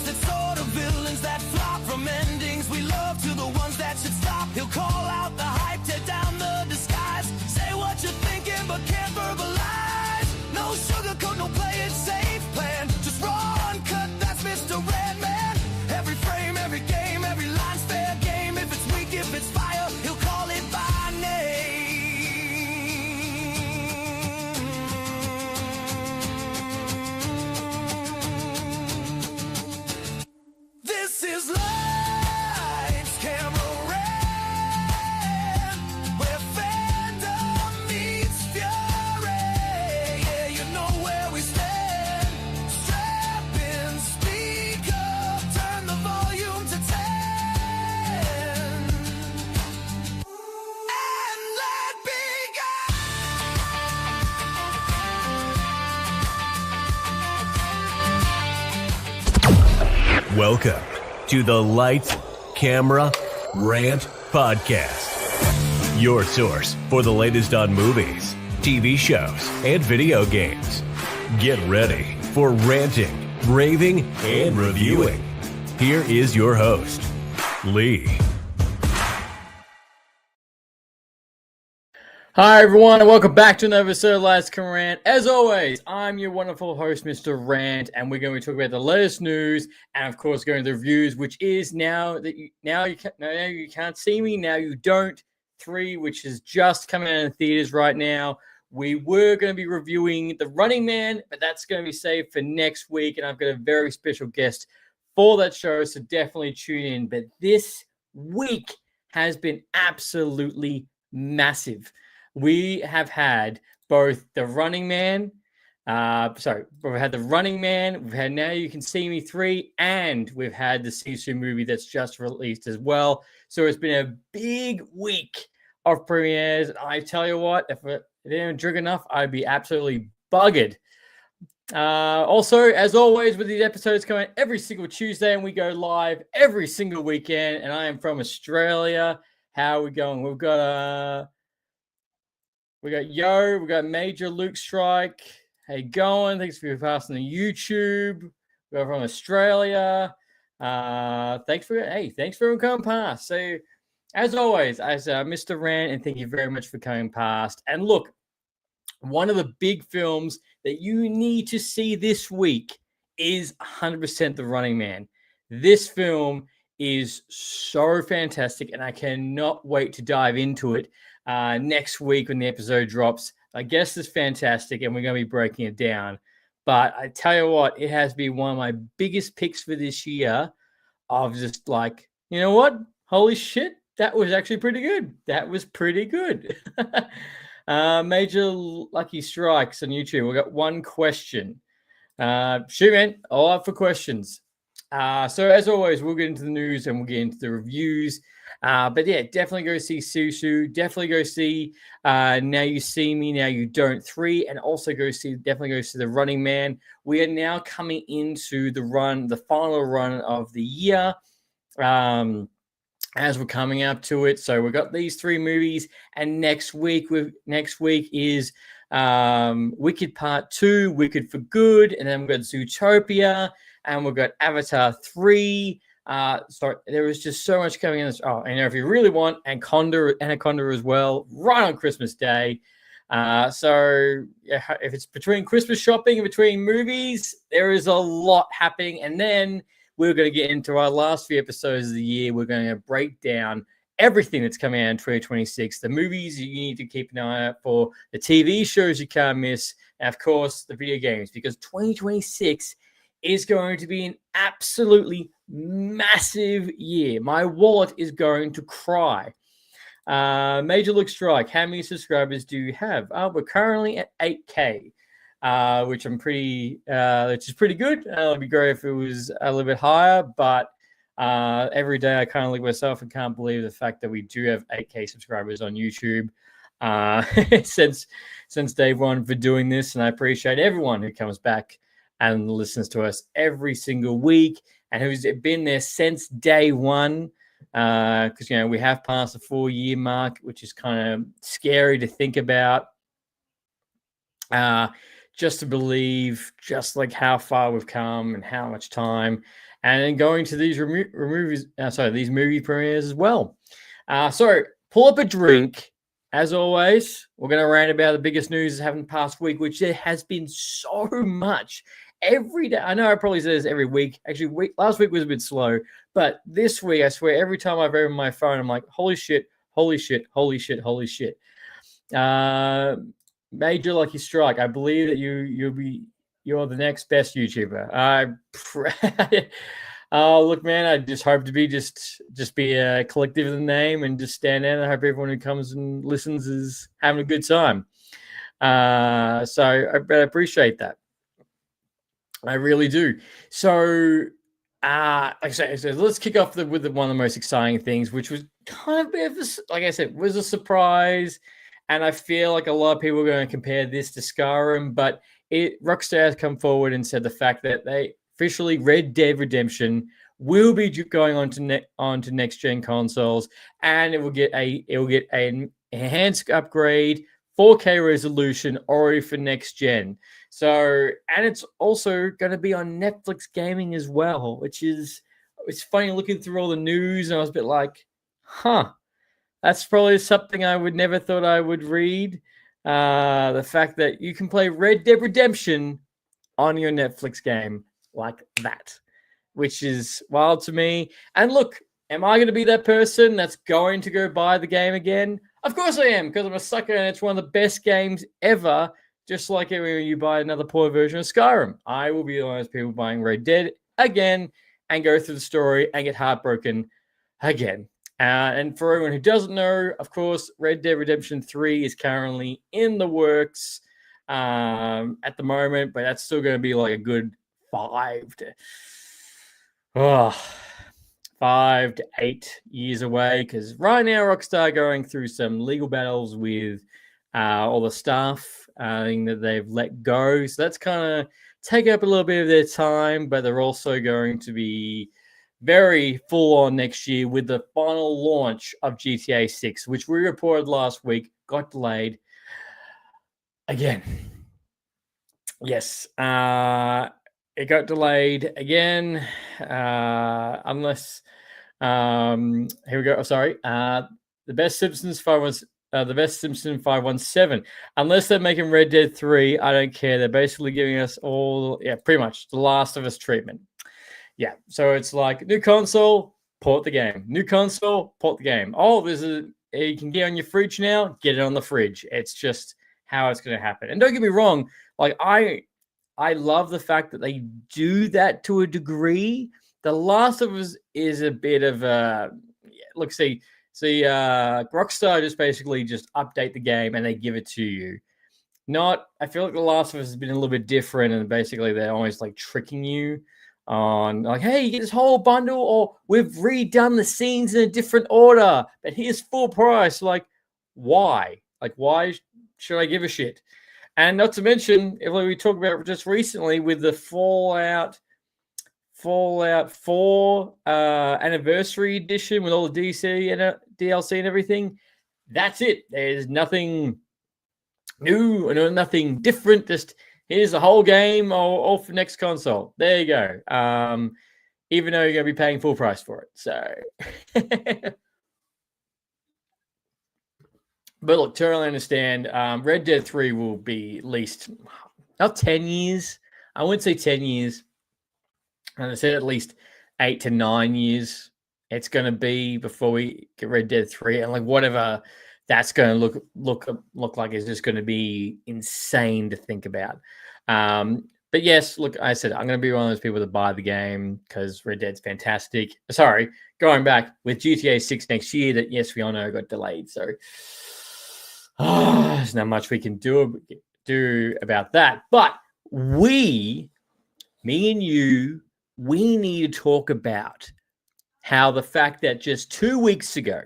opposite sort of villains that flop from endings we love to the ones that should stop. He'll call out the hype, tear down the disguise, say what you're thinking but can't verbalize. No sugarcoat, no play it safe plan, just raw uncut, that's Mr. Redman. Every frame, every game, every line's fair game. If it's weak, if it's fire, he'll call it by name. This is Lights, Camera, Rant, where fandom meets fury. Yeah, you know where we stand. Strap in, speak up, turn the volume to 10, and let begin. Welcome to the Lights, Camera, Rant Podcast. Your source for the latest on movies, TV shows, and video games. Get ready for ranting, raving, and reviewing. Here is your host, Lee. Hi everyone, and welcome back to another episode of Lights, Camera, Rant. As always, I'm your wonderful host, Mr. Rant, and we're going to be talking about the latest news, and of course, going to the reviews, which is now you can't see me, now you don't. 3, which is just coming out in theaters right now. We were going to be reviewing The Running Man, but that's going to be saved for next week, and I've got a very special guest for that show, so definitely tune in. But this week has been absolutely massive. We have had both The Running Man, we've had The Running Man, we've had Now You Can See Me 3, and we've had the Sisu movie that's just released as well. So it's been a big week of premieres. I tell you what, if I didn't drink enough, I'd be absolutely buggered. Also, as always, with these episodes coming every single Tuesday, and we go live every single weekend, and I am from Australia. How are we going? We got Yo, we got Major Luke Strike. How you going? Thanks for passing the YouTube. We're from Australia. Thanks for everyone coming past. So, as always, as Mr. Rant, and thank you very much for coming past. And look, one of the big films that you need to see this week is 100% The Running Man. This film is so fantastic, and I cannot wait to dive into it next week when the episode drops. I guess it's fantastic, and we're going to be breaking it down. But I tell you what, it has been one of my biggest picks for this year of just like, you know what? Holy shit, that was actually pretty good. That was pretty good. Major Lucky Strikes on YouTube. We got one question. Shoot, man. All up for questions. So as always, we'll get into the news and we'll get into the reviews. But yeah, definitely go see Susu. Definitely go see Now You See Me, Now You Don't 3, and also definitely go see The Running Man. We are now coming into the final run of the year. As we're coming up to it, so we've got these 3 movies, and next week is Wicked Part 2, Wicked for Good, and then we've got Zootopia, and we've got Avatar 3. So there was just so much coming in this. Oh, and if you really want, Anaconda as well, right on Christmas Day. So if it's between Christmas shopping and between movies, there is a lot happening. And then we're going to get into our last few episodes of the year. We're going to break down everything that's coming out in 2026, the movies you need to keep an eye out for, the TV shows you can't miss, and of course, the video games, because 2026 is going to be an absolutely massive year. My wallet is going to cry. Major Luke Strike, how many subscribers do you have? We're currently at 8K. Which is pretty good. It'd be great if it was a little bit higher, but every day I kind of look at myself and can't believe the fact that we do have 8K subscribers on YouTube since day one for doing this, and I appreciate everyone who comes back and listens to us every single week and who's been there since day one. Because we have passed the 4-year mark, which is kind of scary to think about. Just to believe just like how far we've come and how much time and then going to these these movie premieres as well. So pull up a drink. As always, we're going to rant about the biggest news that's happened past week, which there has been so much every day. I know I probably say this every week. Actually, last week was a bit slow, but this week, I swear, every time I've opened my phone, I'm like, holy shit, holy shit, holy shit, holy shit. Major Lucky Strike. I believe that you're the next best YouTuber. Oh, look, man, I just hope to be just be a collective of the name and just stand out. I hope everyone who comes and listens is having a good time. So I appreciate that. I really do. So, like I said, let's kick off with one of the most exciting things, which was kind of a bit of like I said, was a surprise. And I feel like a lot of people are going to compare this to Skyrim, but Rockstar has come forward and said the fact that they officially Red Dead Redemption will be going on to next gen consoles, and it will get an enhanced upgrade, 4K resolution already for next gen. So, and it's also going to be on Netflix Gaming as well, which is, it's funny looking through all the news, and I was a bit like, huh, that's probably something I would never thought I would read. The fact that you can play Red Dead Redemption on your Netflix game like that, which is wild to me. And look, am I going to be that person that's going to go buy the game again? Of course I am, because I'm a sucker and it's one of the best games ever. Just like when you buy another poor version of Skyrim, I will be one of those people buying Red Dead again and go through the story and get heartbroken again. And for everyone who doesn't know, of course, Red Dead Redemption 3 is currently in the works at the moment, but that's still going to be like a good 5 to 8 years away, because right now Rockstar going through some legal battles with all the staff that they've let go. So that's kind of taking up a little bit of their time, but they're also going to be very full on next year with the final launch of GTA 6, which we reported last week got delayed again. Yes, it got delayed again, unless here we go. Sorry, the best Simpsons 517. Unless they're making Red Dead 3, I don't care. They're basically giving us all, pretty much the Last of Us treatment. Yeah, so it's like new console, port the game. New console, port the game. Oh, you can get on your fridge now. Get it on the fridge. It's just how it's going to happen. And don't get me wrong, like I love the fact that they do that to a degree. The Last of Us is a bit of a look. See, Rockstar just basically just update the game and they give it to you. I feel like The Last of Us has been a little bit different, and basically they're always like tricking you on like, hey, you get this whole bundle, or we've redone the scenes in a different order, but here's full price. Like, why? Like, why should I give a shit? And not to mention, if we talk about just recently with the Fallout 4 anniversary edition with all the DLC and everything, that's it. There's nothing new and nothing different. Just here's the whole game all for next console. There you go. Even though you're going to be paying full price for it. So, but look, totally understand. Red Dead 3 will be at least not 10 years. I wouldn't say 10 years. And I said at least 8 to 9 years it's going to be before we get Red Dead 3. And like whatever that's going to look like is just going to be insane to think about. But yes, look, I said I'm going to be one of those people that buy the game because Red Dead's fantastic. Sorry, going back with GTA 6 next year that, yes, we all know got delayed. So there's not much we can do about that. But me and you, we need to talk about how the fact that just 2 weeks ago,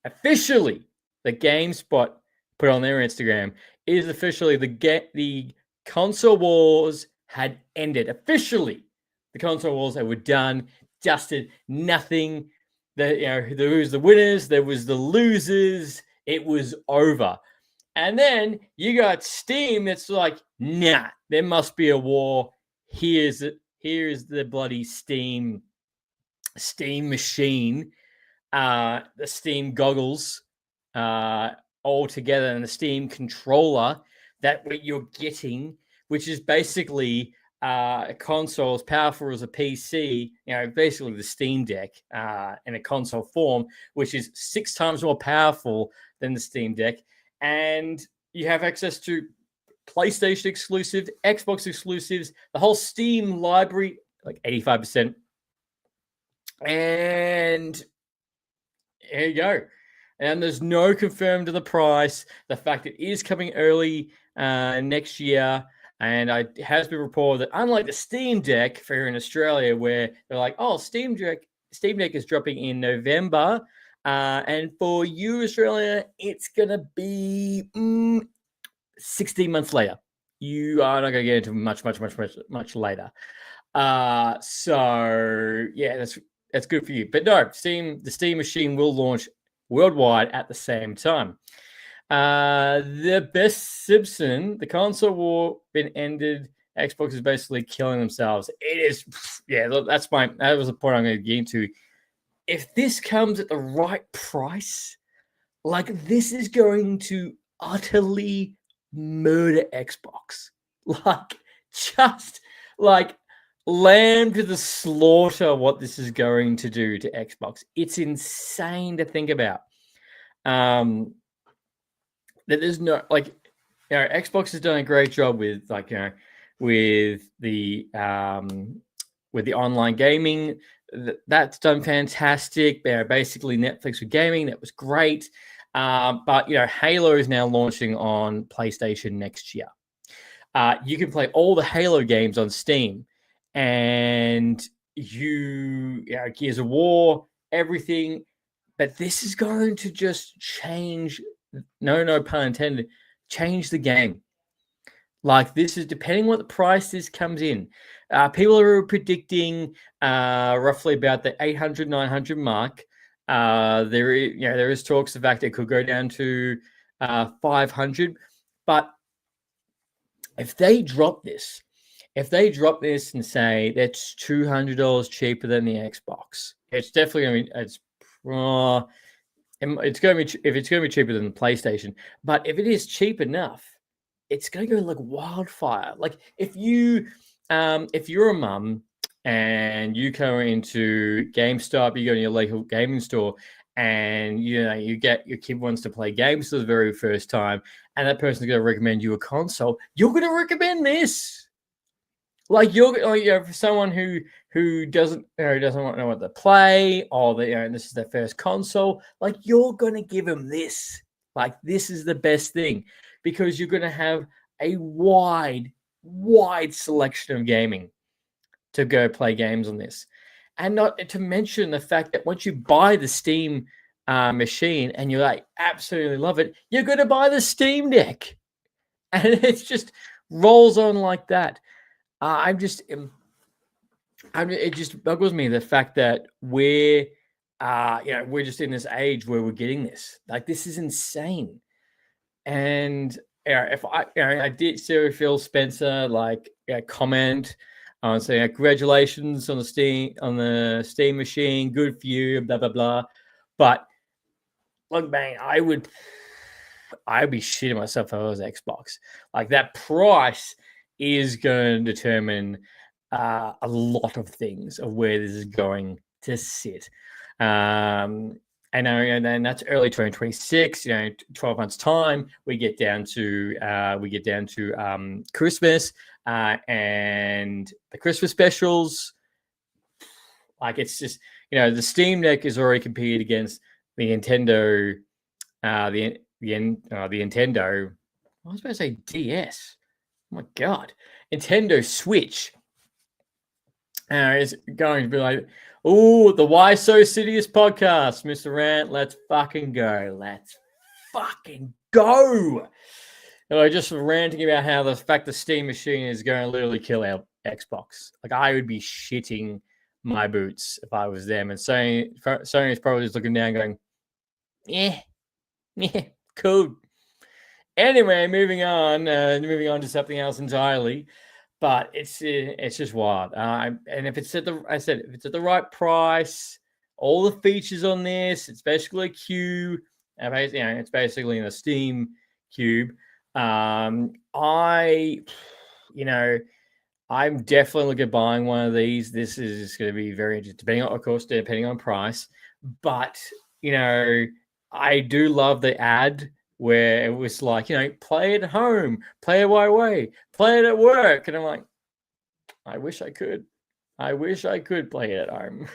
officially, the GameSpot put on their Instagram is officially the console wars had ended. Officially, the console wars, they were done, dusted, nothing. There was the winners, there was the losers. It was over. And then you got Steam that's like, nah, there must be a war. Here's here is the bloody Steam machine, the Steam goggles, all together, and the Steam controller that what you're getting, which is basically a console as powerful as a PC, basically the Steam Deck in a console form, which is 6 times more powerful than the Steam Deck. And you have access to PlayStation exclusive, Xbox exclusives, the whole Steam library, like 85%. And there you go. And there's no confirmed to the price. The fact it is coming early next year. And it has been reported that unlike the Steam Deck for here in Australia, where they're like, oh, Steam Deck is dropping in November. And for you, Australia, it's going to be 16 months later. You are not going to get into much later. So, yeah, that's good for you. But no, the Steam machine will launch worldwide at the same time. The best Simpson, the console war been ended. Xbox is basically killing themselves. It is, yeah, that was the point I'm going to get into. If this comes at the right price, like this is going to utterly murder Xbox. Like, just like lamb to the slaughter what this is going to do to Xbox. It's insane to think about. That there's no, like, Xbox has done a great job with, like, with the online gaming. That's done fantastic. They're basically Netflix with gaming. That was great. But Halo is now launching on PlayStation next year. You can play all the Halo games on Steam, and Gears of War, everything. But this is going to just change, no pun intended, change the game. Like, this is depending what the price this comes in. People are predicting roughly about the 800, 900 mark. There is talks of the fact it could go down to 500. But if they drop this and say that's $200 cheaper than the Xbox, it's definitely going to be, it's going to be cheaper than the PlayStation. But if it is cheap enough, it's going to go like wildfire. Like, if you're a mum and you go into GameStop, you go to your local gaming store, and you get your kid wants to play games for the very first time, and that person's going to recommend you a console, you're going to recommend this. Like, for someone who doesn't want to know what to play, or this is their first console, like, you're going to give them this. Like, this is the best thing, because you're going to have a wide selection of gaming to go play games on this. And not to mention the fact that once you buy the Steam machine and you like absolutely love it, you're going to buy the Steam Deck. And it just rolls on like that. It just buggles me, the fact that we're just in this age where we're getting this. Like, this is insane. And if I did see Phil Spencer comment on saying congratulations on the Steam machine, good for you, blah blah blah. But look, man, I'd be shitting myself if I was Xbox. Like, that price is going to determine a lot of things of where this is going to sit. I know, and that's early 2026. 12 months time, we get down to Christmas and the Christmas specials. Like, it's just the Steam Deck is already competed against the Nintendo, the Nintendo. I was about to say DS. Oh my god, Nintendo Switch. Is going to be like, oh, the Why So Serious podcast, Mr. Rant. Let's fucking go. Just ranting about how the fact the Steam machine is going to literally kill our Xbox. Like, I would be shitting my boots if I was them. And Sony is probably just looking down going, yeah, cool. Anyway, moving on to something else entirely. but it's just wild. And if it's at the, I said, if it's at the right price, all the features on this, it's basically a cube. It's basically in a Steam cube. I'm definitely looking at buying one of these. This is going to be very interesting, depending on price. But I do love the ad where it was like, play it at home, play it way, play it at work, and I'm like, I wish I could. I wish I could play it at home.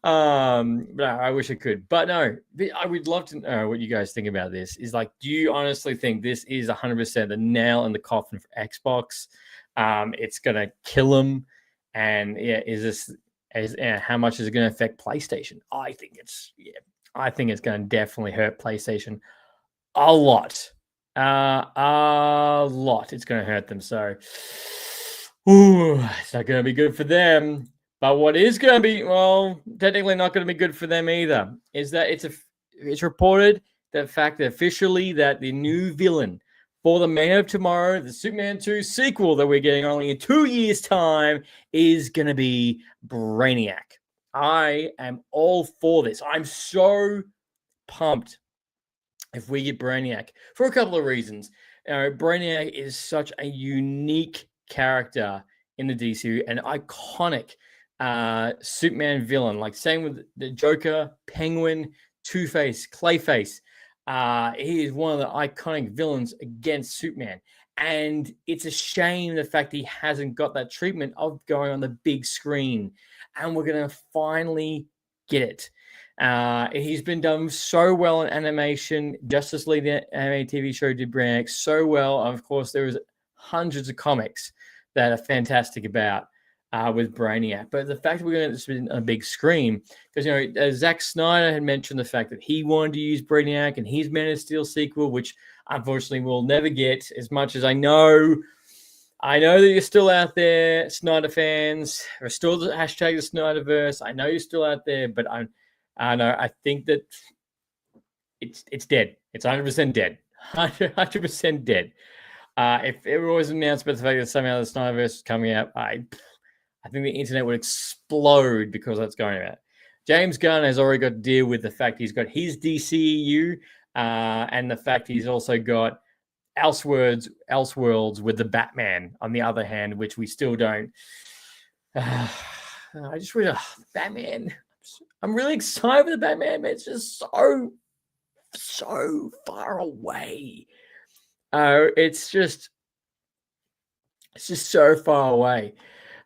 But I wish I could. But no, I would love to know what you guys think about this. Is like, do you honestly think this is 100% the nail in the coffin for Xbox? It's gonna kill them. And how much is it going to affect PlayStation? I think it's going to definitely hurt PlayStation a lot. A lot. It's going to hurt them. So, it's not going to be good for them. But what is going to be, well, technically not going to be good for them either, is that it's reported the fact that officially that the new villain for the Man of Tomorrow, the Superman 2 sequel that we're getting only in 2 years' time, is going to be Brainiac. I am all for this. I'm so pumped if we get Brainiac for a couple of reasons. Brainiac is such a unique character in the DC, an iconic Superman villain. Like same with the Joker, Penguin, Two-Face, Clayface. He is one of the iconic villains against Superman. And it's a shame the fact he hasn't got that treatment of going on the big screen. And we're going to finally get it. He's been done so well in animation. Justice League, the anime TV show, did Brainiac so well. Of course, there was hundreds of comics that are fantastic about with Brainiac. But the fact that we're going to spin a big screen, because Zack Snyder had mentioned the fact that he wanted to use Brainiac in his Man of Steel sequel, which unfortunately we'll never get. As much as I know that you're still out there, Snyder fans. Or still the hashtag the Snyderverse. I know you're still out there, but I think that it's dead. It's 100% dead. 100% dead. If it was announced by the fact that somehow the Snyderverse is coming out, I think the internet would explode because that's going out. James Gunn has already got to deal with the fact he's got his DCEU and the fact he's also got Elseworlds with the Batman on the other hand, which we still don't. I just read Batman. I'm really excited for the Batman, but it's just so far away. It's just so far away.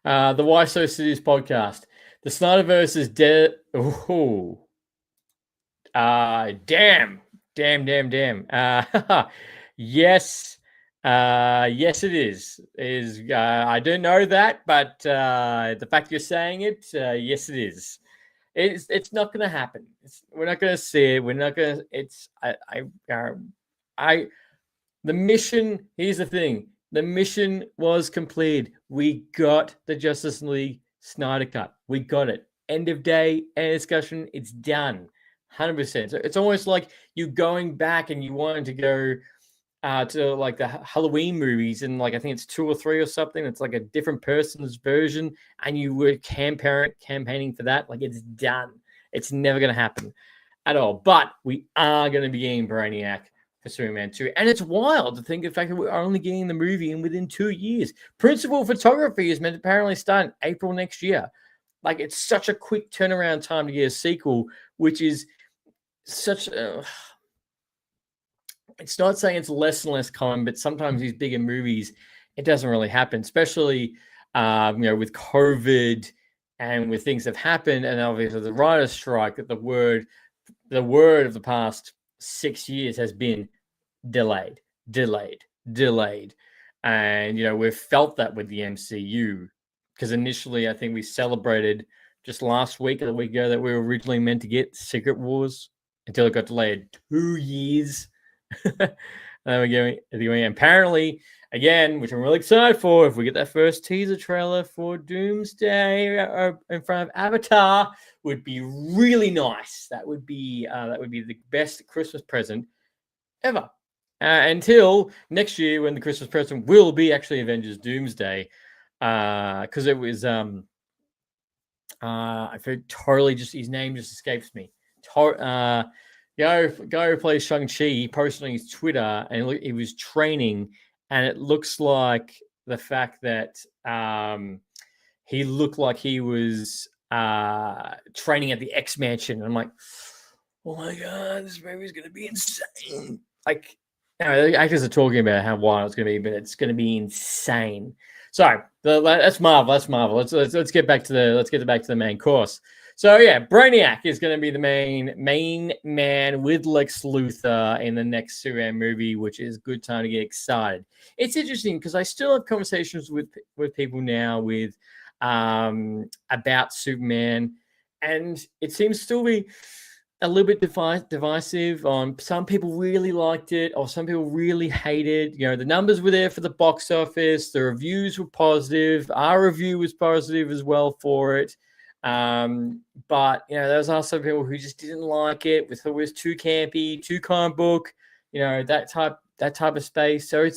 The Why So Serious podcast. The Snyderverse is dead. Oh, damn. Yes, yes, it is. I don't know that, but the fact you're saying it, yes, it is. It's not going to happen. We're not going to see it. We're not going to. It's the mission. Here's the thing. The mission was completed. We got the Justice League Snyder Cut. We got it. End of day, end discussion. It's done. 100%. So it's almost like you going back and you wanted to go to like the Halloween movies and like I think it's 2 or 3 or something. It's like a different person's version and you were campaigning for that. Like it's done. It's never going to happen at all. But we are going to be getting Brainiac for Superman 2. And it's wild to think of the fact that we're only getting the movie in within 2 years. Principal photography is meant to apparently start in April next year. Like it's such a quick turnaround time to get a sequel, which is such a... It's not saying it's less and less common, but sometimes these bigger movies, it doesn't really happen, especially with COVID and with things that have happened, and obviously the writer's strike. That the word of the past 6 years has been delayed, and we've felt that with the MCU because initially I think we celebrated just last week or the week ago that we were originally meant to get Secret Wars until it got delayed 2 years. And we're apparently again, which I'm really excited for. If we get that first teaser trailer for Doomsday in front of Avatar, would be really nice. That would be the best Christmas present ever. until next year when the Christmas present will be actually Avengers Doomsday, because it was I feel totally just his name just escapes me. Guy who plays Shang-Chi, he posted on his Twitter and he was training, and it looks like the fact that he looked like he was training at the X Mansion. I'm like, oh my god, this movie's gonna be insane. Like, the actors are talking about how wild it's gonna be, but it's gonna be insane. So that's Marvel. That's Marvel. Let's get back to the main course. So yeah, Brainiac is going to be the main man with Lex Luthor in the next Superman movie, which is a good time to get excited. It's interesting because I still have conversations with people now with about Superman, and it seems to still be a little bit divisive. On some people really liked it, or some people really hated. You know, the numbers were there for the box office. The reviews were positive. Our review was positive as well for it. But you know, there was also people who just didn't like it. We thought it was too campy, too comic book. You know, that type of space. So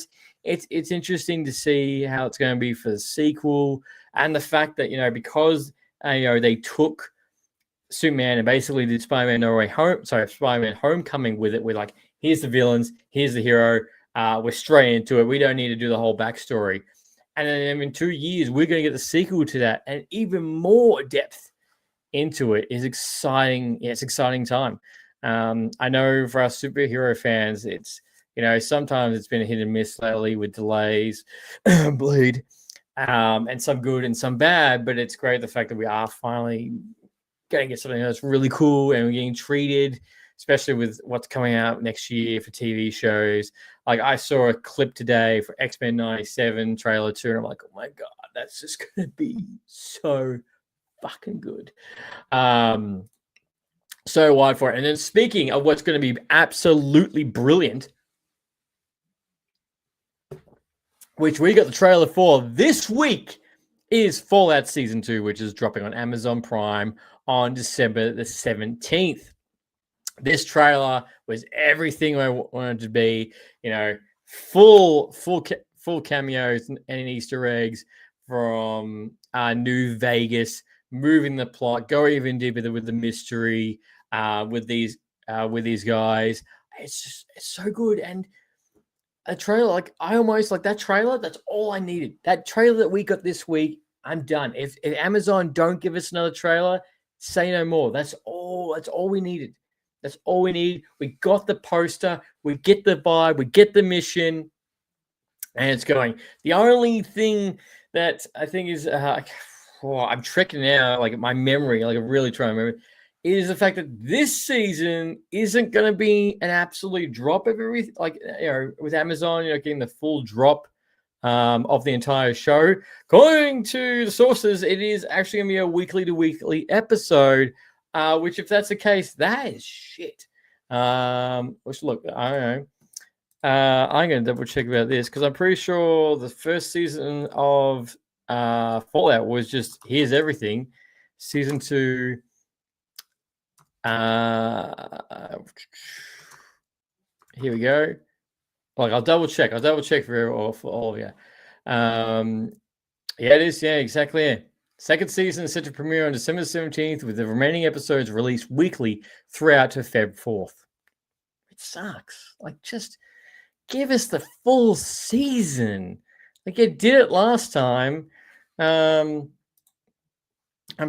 it's interesting to see how it's going to be for the sequel, and the fact that, you know, because they took Superman and basically did Spider-Man Homecoming with it. We're like, here's the villains, here's the hero. We're straight into it. We don't need to do the whole backstory. And then in 2 years, we're going to get the sequel to that, and even more depth into it is exciting. Yeah, it's exciting time. I know for our superhero fans, it's, you know, sometimes it's been a hit and miss lately with delays, bleed, and some good and some bad. But it's great the fact that we are finally going to get something that's really cool, and we're getting treated, especially with what's coming out next year for TV shows. Like, I saw a clip today for X-Men 97 trailer 2, and I'm like, oh my god, that's just going to be so fucking good. So wide for it. And then speaking of what's going to be absolutely brilliant, which we got the trailer for this week, is Fallout Season 2, which is dropping on Amazon Prime on December the 17th. This trailer was everything I wanted to be, you know, full cameos and Easter eggs from New Vegas, moving the plot, go even deeper with the mystery with these guys. It's so good. And a trailer, like, I almost like that trailer. That's all I needed. That trailer that we got this week, I'm done. If Amazon don't give us another trailer, say no more. That's all we needed. That's all we need. We got the poster. We get the vibe. We get the mission. And it's going. The only thing that I think is, I'm tricking now, like my memory, like I'm really trying to remember, is the fact that this season isn't going to be an absolute drop of everything. Like, you know, with Amazon, you know, getting the full drop of the entire show. According to the sources, it is actually going to be a weekly to weekly episode. Which, if that's the case, that is shit. Which, look, I don't know. I'm going to double check about this because I'm pretty sure the first season of Fallout was just, here's everything. Season 2. Here we go. Like, I'll double check for all of you. Yeah, it is. Yeah, exactly. Yeah. Second season is set to premiere on December 17th, with the remaining episodes released weekly throughout to Feb 4th. It sucks. Like, just give us the full season. Like, it did it last time. I'm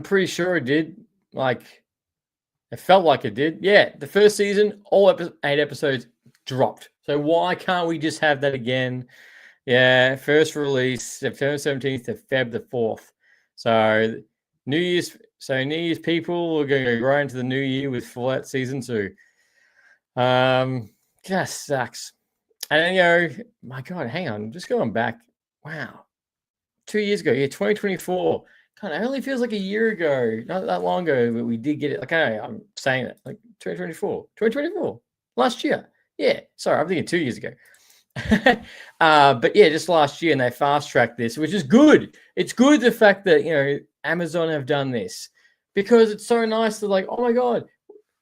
pretty sure it did. Like, it felt like it did. Yeah, the first season, all 8 episodes dropped. So why can't we just have that again? Yeah, first release September 17th to Feb the 4th. So New Year's people are going to go right into the new year with Fallout Season 2. Just sucks. And, you know, my God, hang on, just going back. Wow. 2 years ago, yeah, 2024. God, it only feels like a year ago, not that long ago, but we did get it. Like, I'm saying it, like 2024, last year. Yeah, sorry, I'm thinking 2 years ago. But yeah, just last year, and they fast-tracked this, which is good. It's good, the fact that, you know, Amazon have done this, because it's so nice to, like, oh my God,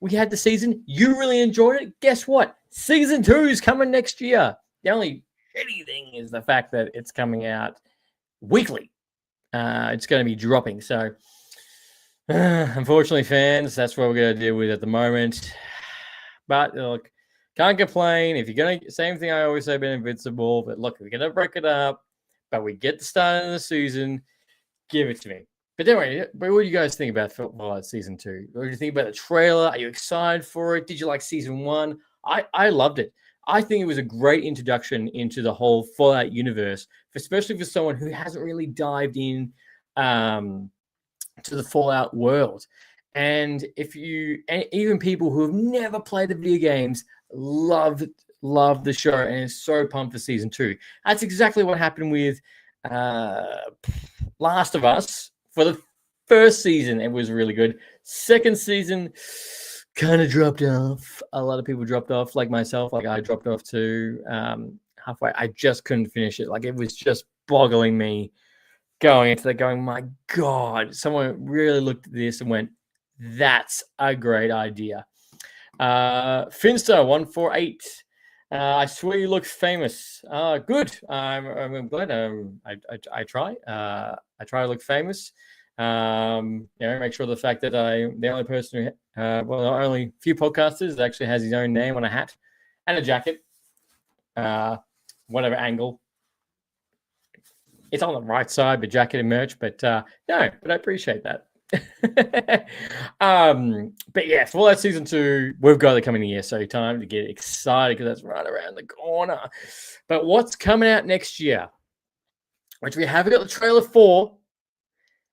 we had the season, you really enjoyed it. Guess what? Season 2 is coming next year. The only shitty thing is the fact that it's coming out weekly. It's going to be dropping. So, unfortunately, fans, that's what we're going to deal with at the moment. But look, can't complain. If you're going to, same thing I always say about Invincible, but look, we're going to break it up, but we get the start of the season, give it to me. But anyway, what do you guys think about Fallout Season 2? What do you think about the trailer? Are you excited for it? Did you like Season 1? I loved it. I think it was a great introduction into the whole Fallout universe, especially for someone who hasn't really dived in to the Fallout world. And even people who have never played the video games love the show, and is so pumped for Season 2. That's exactly what happened with Last of Us. For the first season, it was really good. Second season kind of dropped off. A lot of people dropped off, like myself. Like I dropped off too halfway. I just couldn't finish it. Like it was just boggling me going into that, going, my God, someone really looked at this and went, that's a great idea. Finster148. I swear you look famous. Good. I'm glad. I try. I try to look famous. Make sure the fact that I'm the only person who, only few podcasters that actually has his own name on a hat and a jacket. Whatever angle. It's on the right side, the jacket and merch, but no, but I appreciate that. But yeah, for that Season 2, we've got it coming in here, so time to get excited because that's right around the corner. But what's coming out next year, which we haven't got the trailer for,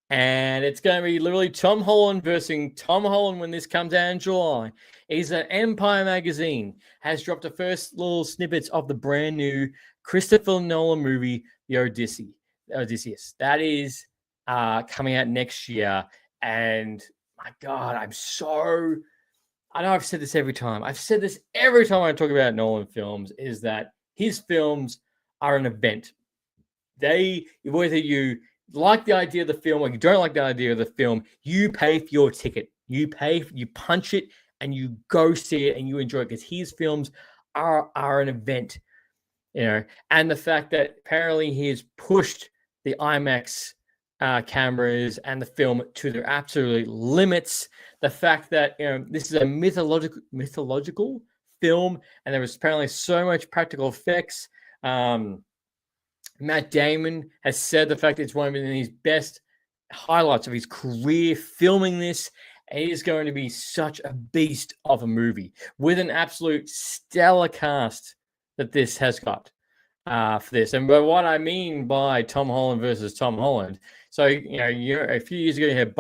and it's going to be literally Tom Holland versus Tom Holland when this comes out in July, is that Empire Magazine has dropped the first little snippets of the brand new Christopher Nolan movie, The Odysseus. That is coming out next year. And my God, I know I've said this every time. I've said this every time I talk about Nolan films, is that his films are an event. Whether you like the idea of the film or you don't like the idea of the film, you pay for your ticket. You punch it, and you go see it and you enjoy it, because his films are an event, and the fact that apparently he has pushed the IMAX cameras and the film to their absolute limits. The fact that this is a mythological film, and there was apparently so much practical effects. Matt Damon has said the fact that it's one of his best highlights of his career filming this. It is going to be such a beast of a movie with an absolute stellar cast that this has got for this. And what I mean by Tom Holland versus Tom Holland, so a few years ago you had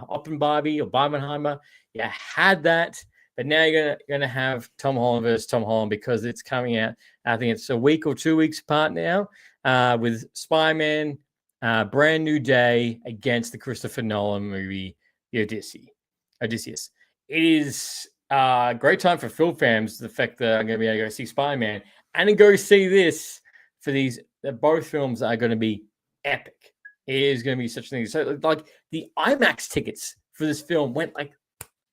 Oppenheimer, you had that, but now you're gonna have Tom Holland versus Tom Holland, because it's coming out. I think it's a week or 2 weeks apart now, with Spider-Man, Brand New Day against the Christopher Nolan movie, The Odysseus. It is a great time for film fans. The fact that I'm going to be able to go see Spider-Man and then go see this for these, both films are going to be epic. It is going to be such a thing. So, like, the IMAX tickets for this film went like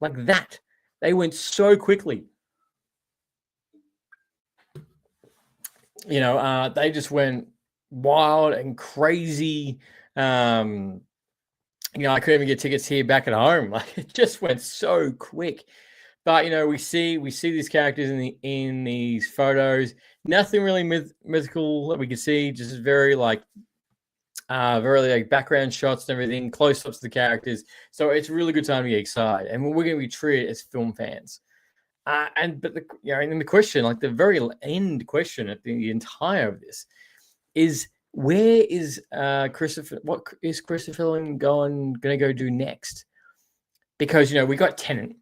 that. They went so quickly. They just went wild and crazy. I couldn't even get tickets here back at home. Like, it just went so quick. But we see these characters in these photos. Nothing really mythical that we can see. Just very background shots and everything, close-ups of the characters. So it's a really good time to get excited, and we're going to be treated as film fans. And the question, like the very end question at the entire of this, is where is Christopher? What is Christopher Nolan going to go do next? Because we got Tenet,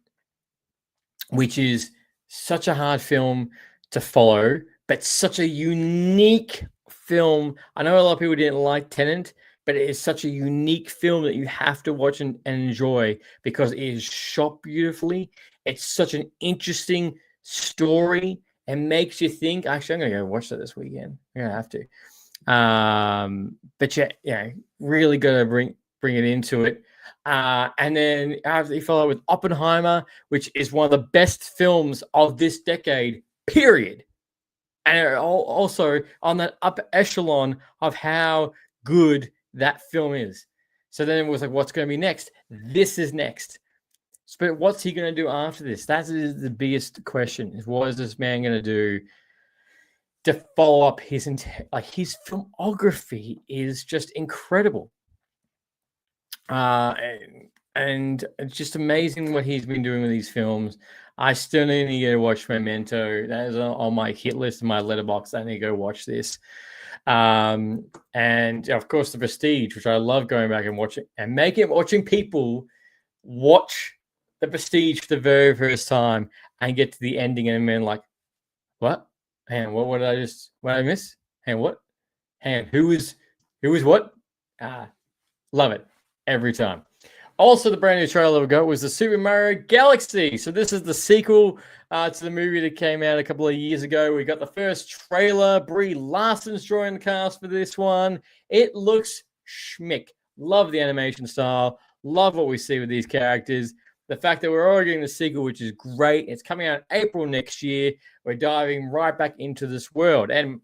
which is such a hard film to follow, but such a unique film. I know a lot of people didn't like Tenet, but it is such a unique film that you have to watch and enjoy, because it is shot beautifully. It's such an interesting story and makes you think. Actually, I'm going to go watch that this weekend. I'm going to have to. But really got to bring it into it. And then he followed with Oppenheimer, which is one of the best films of this decade, period. And also on that upper echelon of how good that film is. So then it was like, what's going to be next? This is next. But what's he going to do after this? That is the biggest question: is what is this man going to do to follow up his his filmography is just incredible. And it's just amazing what he's been doing with these films. I still need to go watch Memento. That is on my hit list in my letterbox. I need to go watch this. And of course, The Prestige, which I love going back and watching and watching people watch The Prestige for the very first time and get to the ending and then like, what? And what did I miss? And what? And who was what? Love it every time. Also, the brand new trailer we got was the Super Mario Galaxy. So this is the sequel to the movie that came out a couple of years ago. We got the first trailer. Brie Larson's joining the cast for this one. It looks schmick. Love the animation style. Love what we see with these characters. The fact that we're already getting the sequel, which is great. It's coming out April next year. We're diving right back into this world. And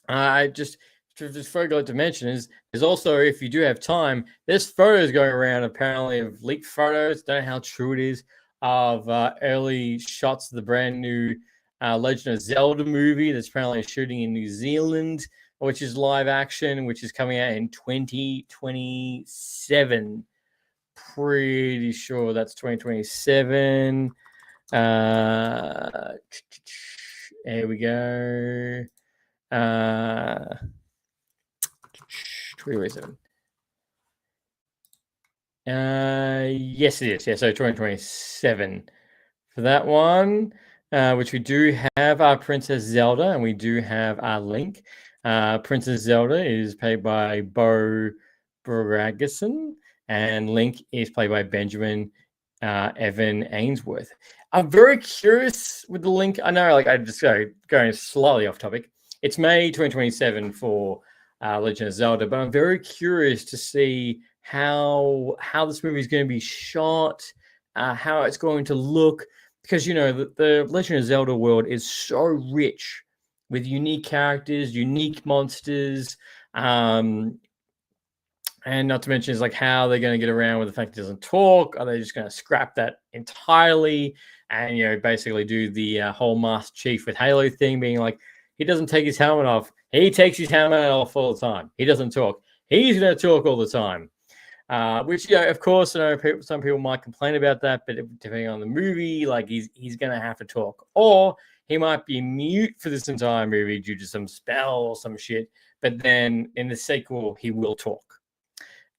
I just forgot to mention is there's also, if you do have time, there's photos going around apparently of leaked photos. Don't know how true it is, of early shots of the brand new Legend of Zelda movie that's apparently shooting in New Zealand, which is live action, which is coming out in 2027. Pretty sure that's 2027. There we go. 2027. Yes, it is. Yeah, so 2027 for that one, which we do have our Princess Zelda, and we do have our Link. Princess Zelda is played by Bo Bradgerson, and Link is played by Benjamin Evan Ainsworth. I'm very curious with the Link. I know, like, I just going slightly off topic. It's May 2027 for Legend of Zelda, but I'm very curious to see how this movie is going to be shot, how it's going to look, because the Legend of Zelda world is so rich with unique characters, unique monsters, and not to mention is like how they're going to get around with the fact it doesn't talk. Are they just going to scrap that entirely and basically do the whole Master Chief with Halo thing, being like, he doesn't take his helmet off. He takes his helmet off all the time. He doesn't talk. He's going to talk all the time. Which, of course, I know some people might complain about that, but depending on the movie, like he's going to have to talk. Or he might be mute for this entire movie due to some spell or some shit. But then in the sequel, he will talk.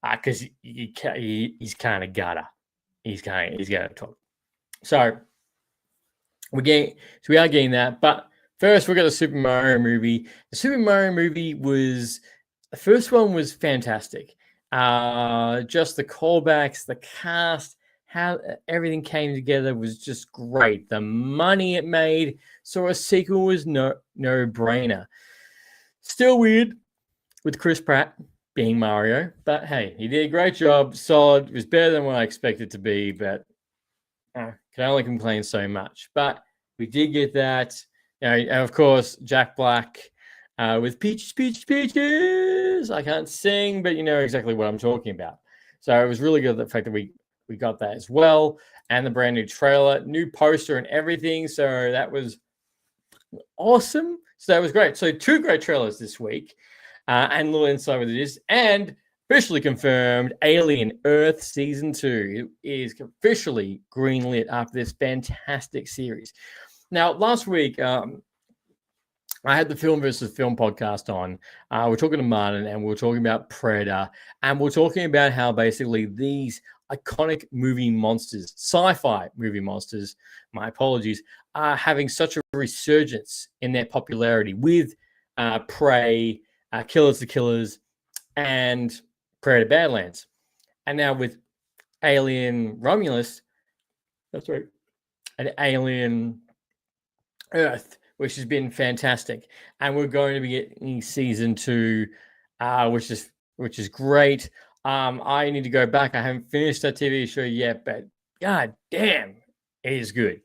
Because he's kind of gotta. He's got to talk. So we are getting that. But first, we got the Super Mario movie. The Super Mario movie the first one was fantastic. Just the callbacks, the cast, how everything came together was just great. The money it made, so a sequel was no brainer. Still weird with Chris Pratt being Mario, but hey, he did a great job. Solid. It was better than what I expected to be, but can only complain so much. But we did get that. And of course, Jack Black with Peaches, Peaches, Peaches. I can't sing, but you know exactly what I'm talking about. So it was really good, the fact that we got that as well. And the brand new trailer, new poster and everything. So that was awesome. So that was great. So 2 great trailers this week. And a little insight with it is. And officially confirmed, Alien Earth Season 2 is officially greenlit after this fantastic series. Now, last week, I had the Film versus Film podcast on. We're talking to Martin, and we're talking about Predator, and we're talking about how basically these iconic movie monsters, sci-fi movie monsters, my apologies, are having such a resurgence in their popularity with Prey, Killers to Killers, and Predator Badlands. And now with Alien Romulus, that's right, and Alien Earth, which has been fantastic. And we're going to be getting season 2, which is great. I need to go back. I haven't finished that TV show yet, but god damn, it is good.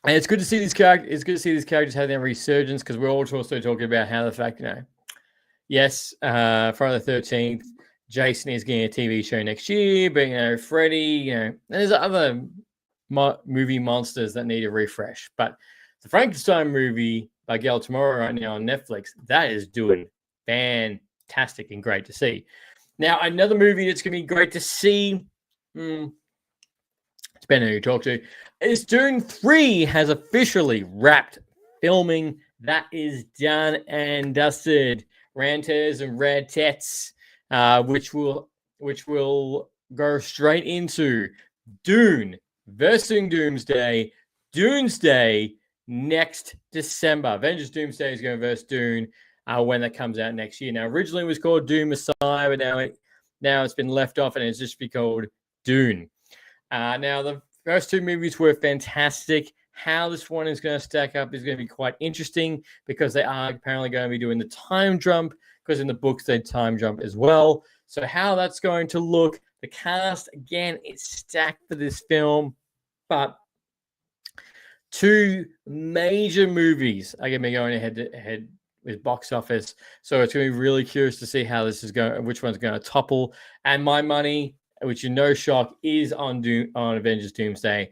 And it's good to see these characters. It's good to see these characters have their resurgence, because we're also talking about how the fact, yes, Friday the 13th, Jason is getting a TV show next year, but Freddy, and there's other movie monsters that need a refresh. But the Frankenstein movie by Gail Tomorrow right now on Netflix, that is doing fantastic and great to see. Now, another movie that's going to be great to see, depending on who you talk to, is Dune 3 has officially wrapped filming. That is done and dusted. Ranters and Rantets, which will go straight into Dune versus Doomsday next December. Avengers Doomsday is going versus Dune when that comes out next year. Now, originally it was called Dune Messiah, but now it's been left off and it's just be called Dune. Now, the first two movies were fantastic. How this one is going to stack up is going to be quite interesting, because they are apparently going to be doing the time jump, because in the books they time jump as well. So how that's going to look, the cast, again, it's stacked for this film, but two major movies are going to be going head with box office. So it's going to be really curious to see how this is going, which one's going to topple. And my money, which no shock, is on Avengers Doomsday.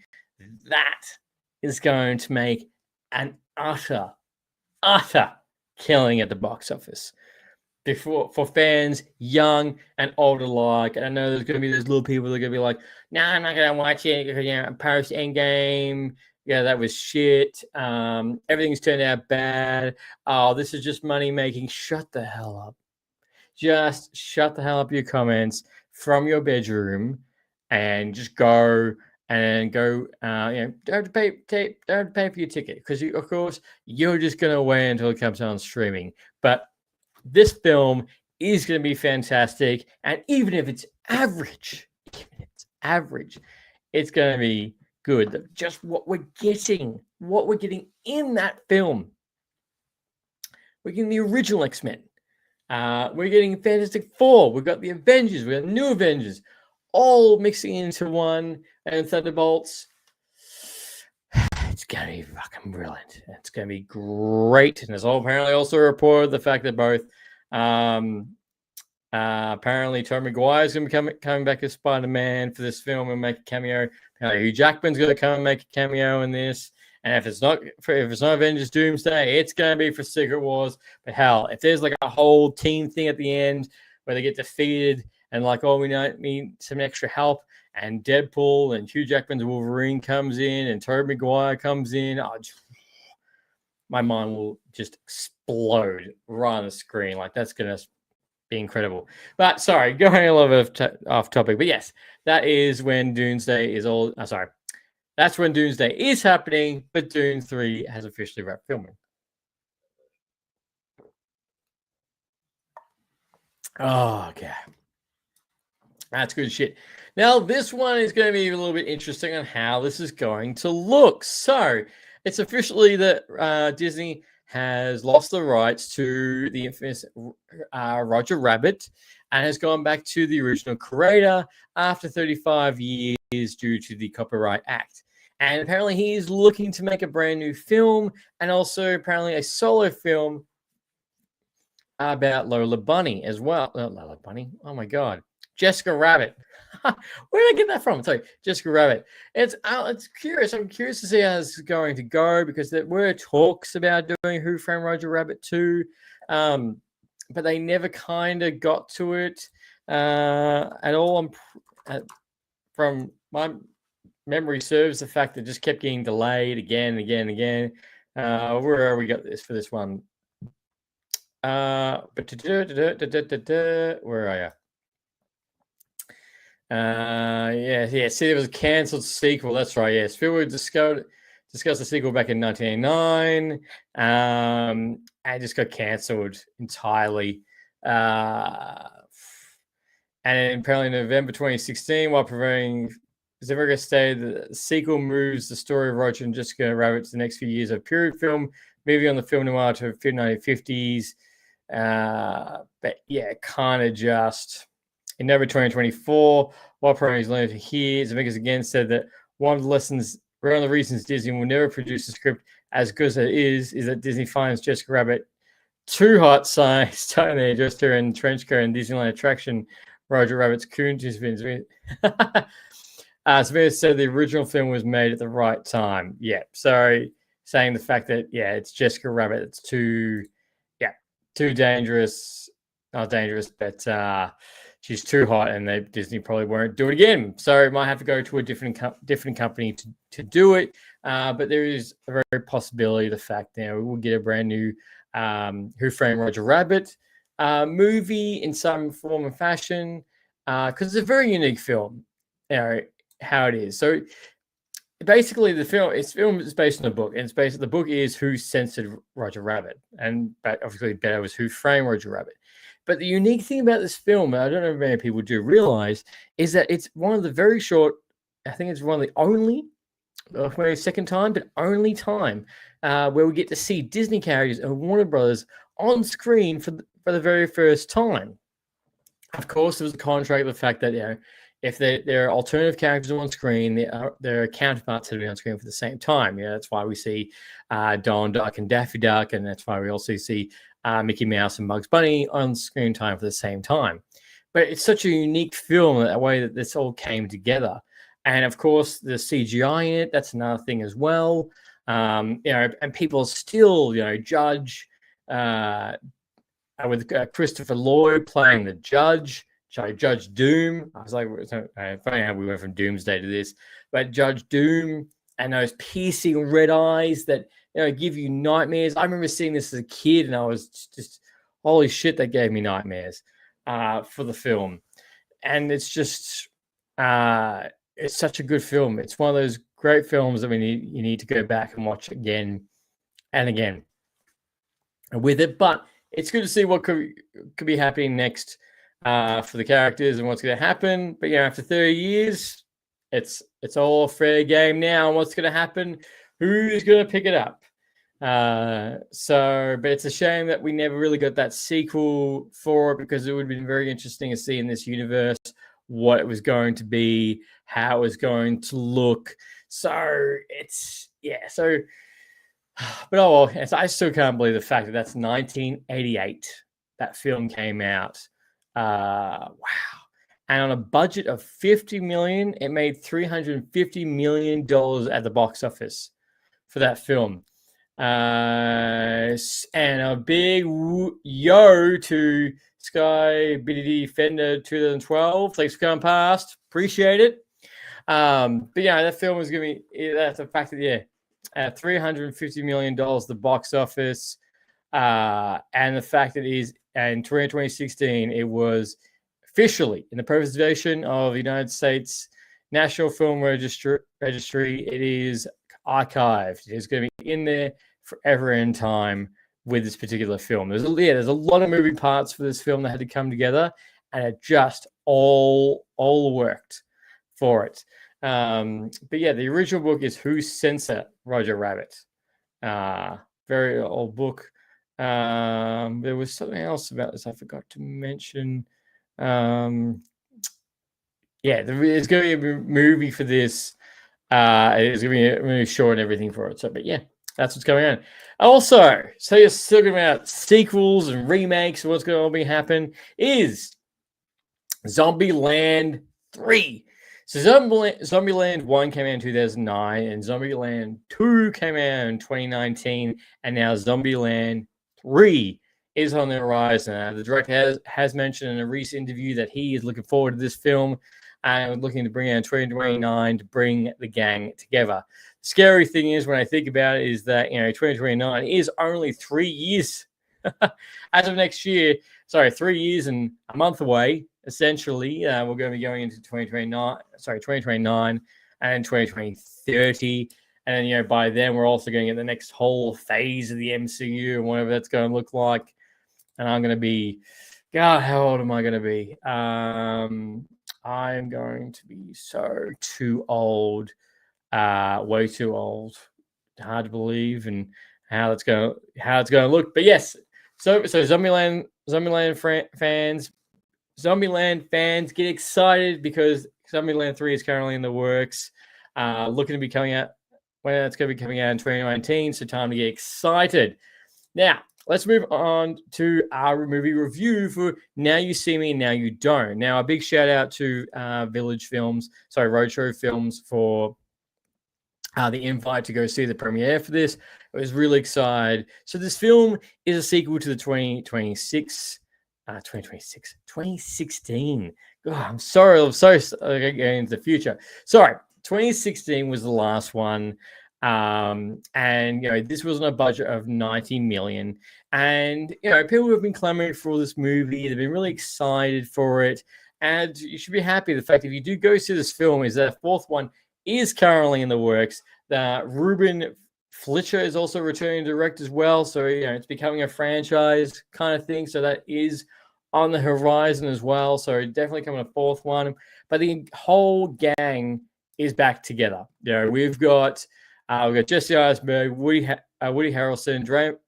That is going to make an utter killing at the box office. For fans, young and old alike. And I know there's going to be those little people that are going to be like, no, I'm not going to watch it because, post Endgame, that was shit. Everything's turned out bad. Oh, this is just money making. Shut the hell up. Just shut the hell up your comments from your bedroom and just go. And go, don't have to pay for your ticket, because of course you're just gonna wait until it comes on streaming. But this film is gonna be fantastic, and even if it's average, it's gonna be good. Just what we're getting in that film. We're getting the original X-Men. We're getting Fantastic Four. We've got the Avengers. We got New Avengers, all mixing into one. And Thunderbolts, it's going to be fucking brilliant. It's going to be great. And there's apparently also a report of the fact that both, apparently Tobey Maguire is going to be coming back as Spider-Man for this film and make a cameo. Hugh Jackman's going to come and make a cameo in this. And if it's not Avengers Doomsday, it's going to be for Secret Wars. But hell, if there's like a whole team thing at the end where they get defeated and like, oh, we need some extra help, and Deadpool and Hugh Jackman's Wolverine comes in and Tobey Maguire comes in, my mind will just explode right on the screen. Like, that's going to be incredible. But sorry, going a little bit off topic. But yes, that is when Doomsday is all. That's when Doomsday is happening, but Dune 3 has officially wrapped filming. Oh, okay. That's good shit. Now, this one is going to be a little bit interesting on how this is going to look. So, it's officially that Disney has lost the rights to the infamous Roger Rabbit and has gone back to the original creator after 35 years due to the Copyright Act. And apparently he is looking to make a brand new film, and also apparently a solo film about Lola Bunny as well. Not Lola Bunny. Oh my God. Jessica Rabbit. Where did I get that from? Sorry, Jessica Rabbit. It's curious. I'm curious to see how this is going to go, because there were talks about doing Who Framed Roger Rabbit 2, but they never kind of got to it at all. From my memory serves, the fact that it just kept getting delayed again and again and again. Where are we got this for this one? Where are you? See, there was a cancelled sequel. That's right. Yes, Spielberg discussed the sequel back in 1989, and it just got cancelled entirely. And apparently, in November 2016, while providing Zimmerger stated the sequel moves the story of Roger and Jessica Rabbit to the next few years of period film, moving on the film noir to the 1950s. But yeah, kind of just in November 2024, while Prime is learned here, Zemeckis again said that one of the reasons Disney will never produce a script as good as it is that Disney finds Jessica Rabbit too hot size, Tony just her in trench coat and Disneyland attraction. Roger Rabbit's coon Smith said the original film was made at the right time. Yeah, so saying the fact that it's Jessica Rabbit, it's too dangerous. Not dangerous, but she's too hot, and Disney probably won't do it again. So it might have to go to a different company to do it. But there is a very possibility the fact that we will get a brand new Who Framed Roger Rabbit movie in some form or fashion, because it's a very unique film. How it is. So basically, the film is based on a book, and the book is Who Censored Roger Rabbit, but obviously better was Who Framed Roger Rabbit. But the unique thing about this film, I don't know if many people do realize, is that it's one of the very short. I think it's one of the only, maybe second time, but only time where we get to see Disney characters and Warner Brothers on screen for the very first time. Of course, there was a contract with the fact that if there are alternative characters on screen, there are counterparts that will be on screen for the same time. That's why we see Donald Duck and Daffy Duck, and that's why we also see Mickey Mouse and Bugs Bunny on screen time for the same time. But it's such a unique film, that way that this all came together. And of course, the CGI in it, that's another thing as well. And people still, judge with Christopher Lloyd playing the judge. Judge Doom. I was like, funny how we went from Doomsday to this, but Judge Doom and those piercing red eyes that give you nightmares. I remember seeing this as a kid, and I was just, holy shit, that gave me nightmares for the film. And it's just, it's such a good film. It's one of those great films that you need to go back and watch again and again with it. But it's good to see what could be happening next. For the characters and what's going to happen. But after 30 years, it's all fair game now. And what's going to happen? Who's going to pick it up? But it's a shame that we never really got that sequel for it, because it would have been very interesting to see in this universe what it was going to be, how it was going to look. So but oh well, I still can't believe the fact that that's 1988. That film came out. Wow. And on a budget of $50 million, it made $350 million at the box office for that film. And a big yo to Sky BDD Fender 2012. Thanks for coming past. Appreciate it. But that film was going to be, that's the fact that, $350 million the box office. And the fact that it is, in 2016, it was officially in the preservation of the United States National Film Registry. It is archived. It's going to be in there forever in time with this particular film. There's a lot of moving parts for this film that had to come together, and it just all worked for it. But the original book is Who Censored Roger Rabbit. Very old book. There was something else about this I forgot to mention. There's going to be a movie for this. It's going to be really short and everything for it. So, but that's what's going on. Also, so you're still talking about sequels and remakes and what's going to be happen is Zombieland 3. So Zombieland 1 came out in 2009, and Zombieland 2 came out in 2019, and now Zombieland 3 is on the horizon. The director has mentioned in a recent interview that he is looking forward to this film and looking to bring it in 2029 to bring the gang together. The scary thing is, when I think about it, is that 2029 is only 3 years as of next year. Sorry, 3 years and a month away. Essentially, we're going to be going into 2029 and 2030. And then, by then, we're also going to get the next whole phase of the MCU and whatever that's going to look like. And I'm going to be, God, how old am I going to be? I'm going to be too old, way too old. Hard to believe, and how it's going to look. But yes, So Zombieland fans get excited because Zombieland 3 is currently in the works, looking to be coming out. Well, it's going to be coming out in 2019, so time to get excited. Now, let's move on to our movie review for Now You See Me, Now You Don't. Now, a big shout out to Roadshow Films for the invite to go see the premiere for this. I was really excited. So this film is a sequel to the 2016. God, I'm so getting into the future. Sorry, 2016 was the last one. And this was on a budget of 90 million. And people have been clamoring for this movie. They've been really excited for it. And you should be happy. The fact if you do go see this film is that a fourth one is currently in the works. That Ruben Fletcher is also returning to direct as well. So, it's becoming a franchise kind of thing. So that is on the horizon as well. So definitely coming a fourth one. But the whole gang is back together. We've got Jesse Eisenberg, Woody Harrelson,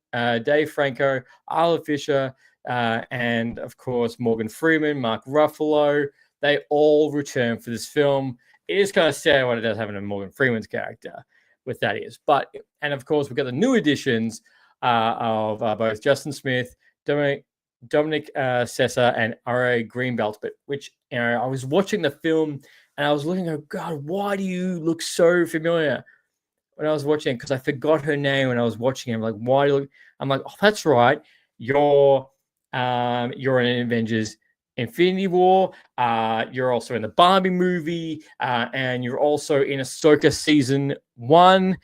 Dave Franco, Isla Fisher, and of course Morgan Freeman, Mark Ruffalo. They all return for this film. It is kind of sad what it does having a Morgan Freeman's character with that is. And of course, we've got the new additions of both Justin Smith, Dominic Sessa, and R.A. Greenbelt. But I was watching the film and I was looking, oh God, why do you look so familiar? When I was watching it, because I forgot her name when I was watching it. I'm like, why do you look? I'm like, oh, that's right. You're in Avengers Infinity War. You're also in the Barbie movie, and you're also in Ahsoka season 1.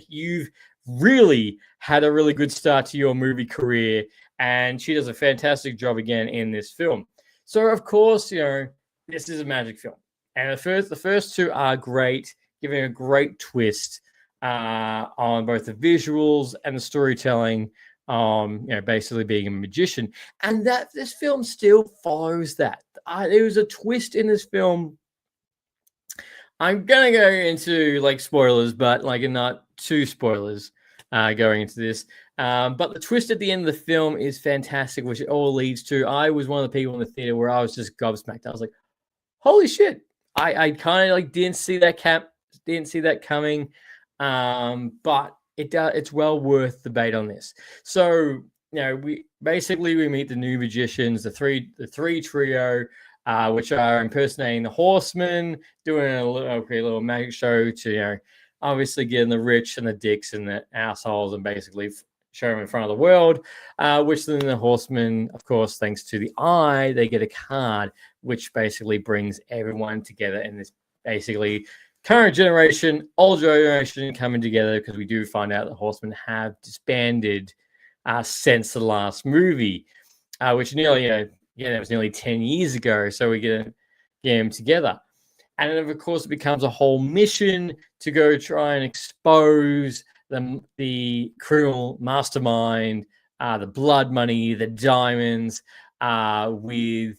You've really had a really good start to your movie career, and she does a fantastic job again in this film. So of course, this is a magic film, and the first two are great, giving a great twist on both the visuals and the storytelling. Basically being a magician, and that this film still follows that. There was a twist in this film. I'm gonna go into spoilers, but not too spoilers going into this. But the twist at the end of the film is fantastic, which it all leads to. I was one of the people in the theater where I was just gobsmacked. I was like, "Holy shit!" I kind of didn't see that coming, but it's well worth the bait on this. So we meet the new magicians, the three trio, which are impersonating the Horsemen, doing a little magic show to obviously getting the rich and the dicks and the assholes and basically show them in front of the world. Which then the Horsemen, of course, thanks to the eye, they get a card which basically brings everyone together in this basically current generation, old generation coming together, because we do find out the Horsemen have disbanded since the last movie, which it was nearly 10 years ago. So we get them together. And then, of course, it becomes a whole mission to go try and expose the criminal mastermind, the blood money, the diamonds, with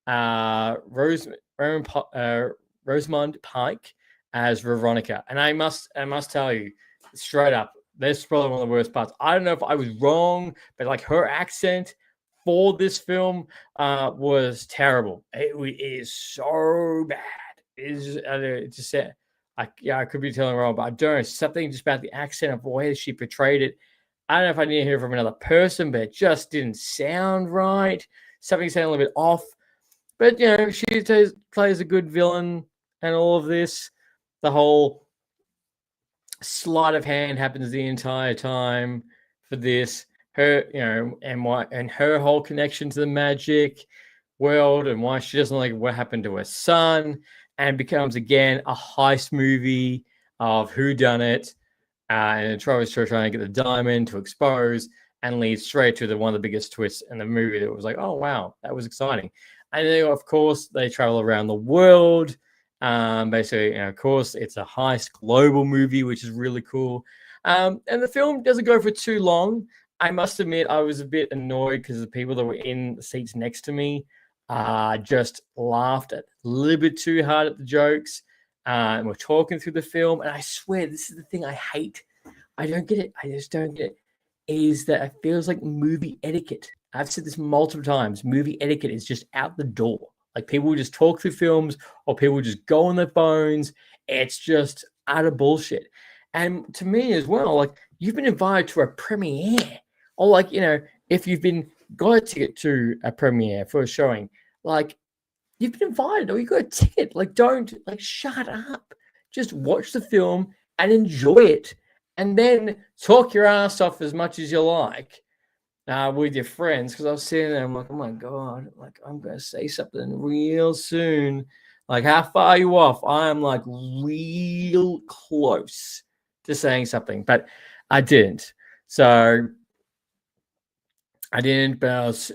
Rosamund Pike as Veronica. And I must tell you straight up, this is probably one of the worst parts. I don't know if I was wrong, but her accent for this film was terrible. It is so bad. It's just I could be telling wrong, but I don't know, something just about the accent of the way she portrayed it. I don't know if I need to hear from another person, but it just didn't sound right. Something sounded a little bit off. But she plays a good villain and all of this. The whole sleight of hand happens the entire time for this. Her, and her whole connection to the magic world, and why she doesn't like what happened to her son, and becomes again a heist movie of whodunit, and Travis trying to get the diamond to expose, and leads straight to one of the biggest twists in the movie. That was like, oh wow, that was exciting. And then, of course, they travel around the world. Basically, of course, it's a heist global movie, which is really cool. And the film doesn't go for too long. I must admit, I was a bit annoyed because the people that were in the seats next to me just laughed a little bit too hard at the jokes. And we're talking through the film. And I swear, this is the thing I hate. I don't get it. I just don't get it. is that it feels like movie etiquette. I've said this multiple times. Movie etiquette is just out the door. Like people just talk through films or people just go on their phones. It's just utter bullshit. And to me as well, like you've been invited to a premiere, or like, if you've been got a ticket to a premiere for a showing, like you've been invited or you got a ticket. Like, don't shut up. Just watch the film and enjoy it, and then talk your ass off as much as you like with your friends. Because I was sitting there, I'm like, oh my god, like I'm gonna say something real soon. Like, how far are you off? I'm like real close to saying something, but I didn't. So I didn't, but I was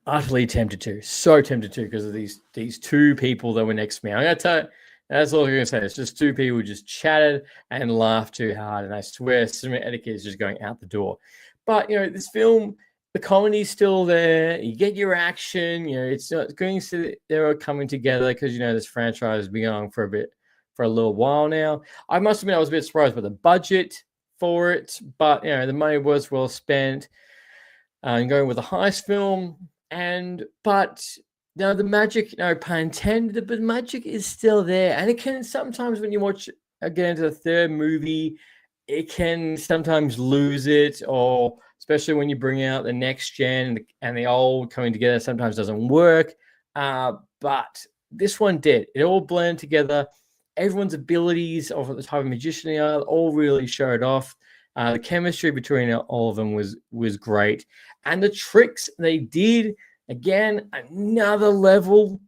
utterly tempted to, so tempted to, because of these two people that were next to me. I'm gonna tell you, that's all I'm gonna say. It's just two people who just chatted and laughed too hard, and I swear cinema etiquette is just going out the door. But this film, the comedy's still there. You get your action. It's going to they're coming together because this franchise has been going for a little while now. I must admit I was a bit surprised by the budget for it, but the money was well spent. And going with a heist film, but the magic, pun intended, but magic is still there, and it can sometimes, when you watch again into the third movie, it can sometimes lose it, or especially when you bring out the next gen and the old coming together, sometimes doesn't work. But this one did. It all blended together. Everyone's abilities of the type of magician they are all really showed off. The chemistry between all of them was great. And the tricks they did, again, another level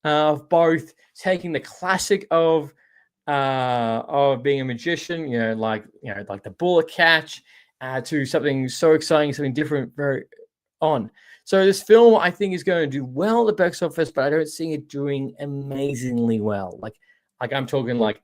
of both taking the classic of being a magician, like the bullet catch, to something so exciting, something different, very on. So this film, I think, is going to do well at the box office, but I don't see it doing amazingly well. Like I'm talking like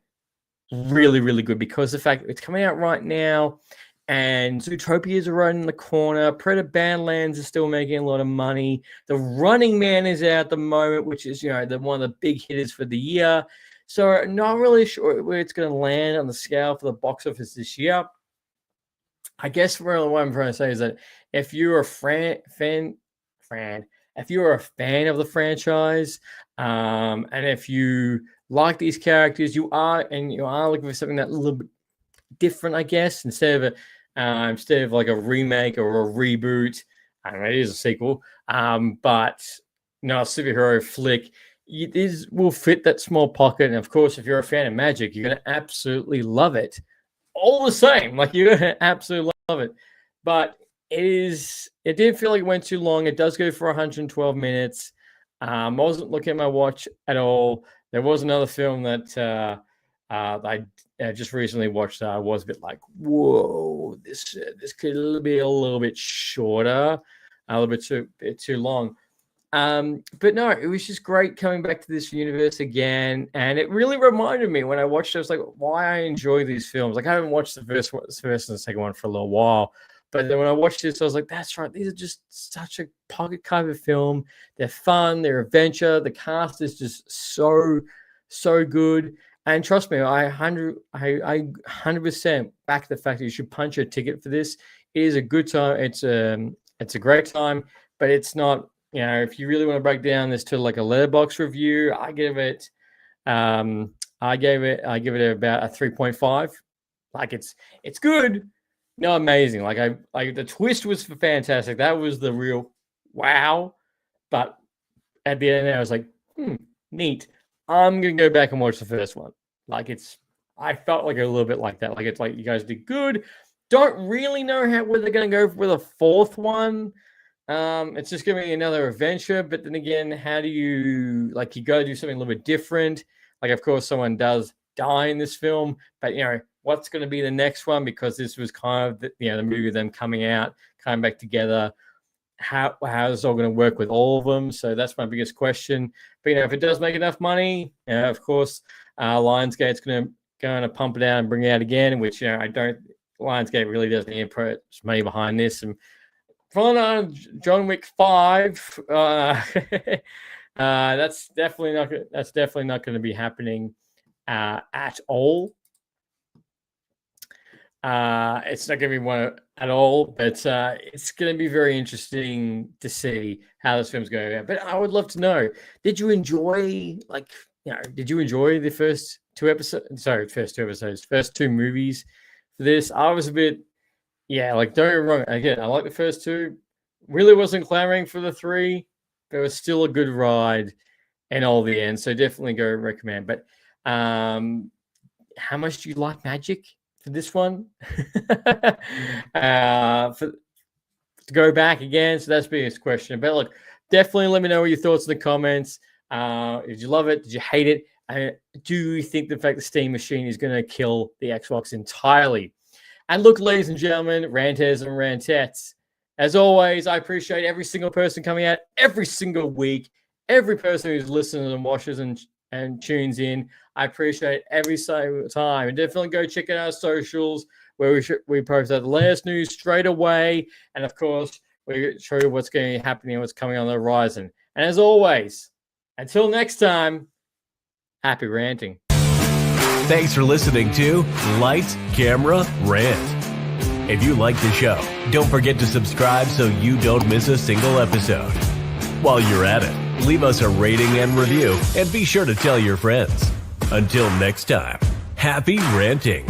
really, really good, because the fact it's coming out right now, and Zootopias are right in the corner. Predator Badlands is still making a lot of money. The Running Man is out at the moment, which is one of the big hitters for the year. So not really sure where it's going to land on the scale for the box office this year. I guess really what I'm trying to say is that if you're a if you're a fan of the franchise, and if you like these characters, you are looking for something that's a little bit different, I guess, instead of like a remake or a reboot. I don't know, it is a sequel, but a superhero flick. This will fit that small pocket, and of course, if you're a fan of magic, you're going to absolutely love it. All the same, like you're going to absolutely love it. But it did feel like it went too long. It does go for 112 minutes. I wasn't looking at my watch at all. There was another film that I just recently watched. I was a bit like, whoa, this could be a little bit shorter, a little bit too long. But no, it was just great coming back to this universe again, and it really reminded me when I watched it. I was like, why I enjoy these films. Like I haven't watched the first and the second one for a little while, but then when I watched this, I was like, that's right. These are just such a pocket kind of film. They're fun. They're adventure. The cast is just so good. And trust me, I 100% back the fact that you should punch a ticket for this. It is a good time. It's a great time, but it's not. If you really want to break down this to like a letterbox review, I give it about a 3.5. Like it's good, not amazing. Like the twist was fantastic. That was the real wow. But at the end, I was like, neat. I'm gonna go back and watch the first one. I felt like a little bit like that. Like it's like you guys did good. Don't really know where they're gonna go for the fourth one. It's just gonna be another adventure, but then again, how do you you gotta do something a little bit different? Like, of course, someone does die in this film, but what's gonna be the next one? Because this was kind of the movie of them coming back together. How is it all going to work with all of them? So that's my biggest question. But if it does make enough money, of course, Lionsgate's going to pump it out and bring it out again. Which I don't. Lionsgate really doesn't need to put money behind this. And following on John Wick 5, that's definitely not going to be happening at all. It's not going to be one at all, but it's going to be very interesting to see how this film's going. But I would love to know: did you enjoy, did you enjoy the first two episodes? Sorry, first two movies for this? I was a bit, don't get me wrong. Again, I like the first two. Really wasn't clamoring for the three, but it was still a good ride and all the end. So definitely go recommend. But how much do you like magic for this one? To go back again. So that's biggest question. But look, definitely let me know your thoughts in the comments. Did you love it? Did you hate it? Do you think the fact the Steam Machine is going to kill the Xbox entirely? And look, ladies and gentlemen, ranters and rantettes, as always, I appreciate every single person coming out every single week, every person who's listens and watches and tunes in. I appreciate every single time. And definitely go check out our socials where we post out the latest news straight away. And of course, we show you what's going to be happening and what's coming on the horizon. And as always, until next time, happy ranting. Thanks for listening to Lights, Camera, Rant. If you like the show, don't forget to subscribe so you don't miss a single episode. While you're at it, leave us a rating and review, and be sure to tell your friends. Until next time, happy ranting.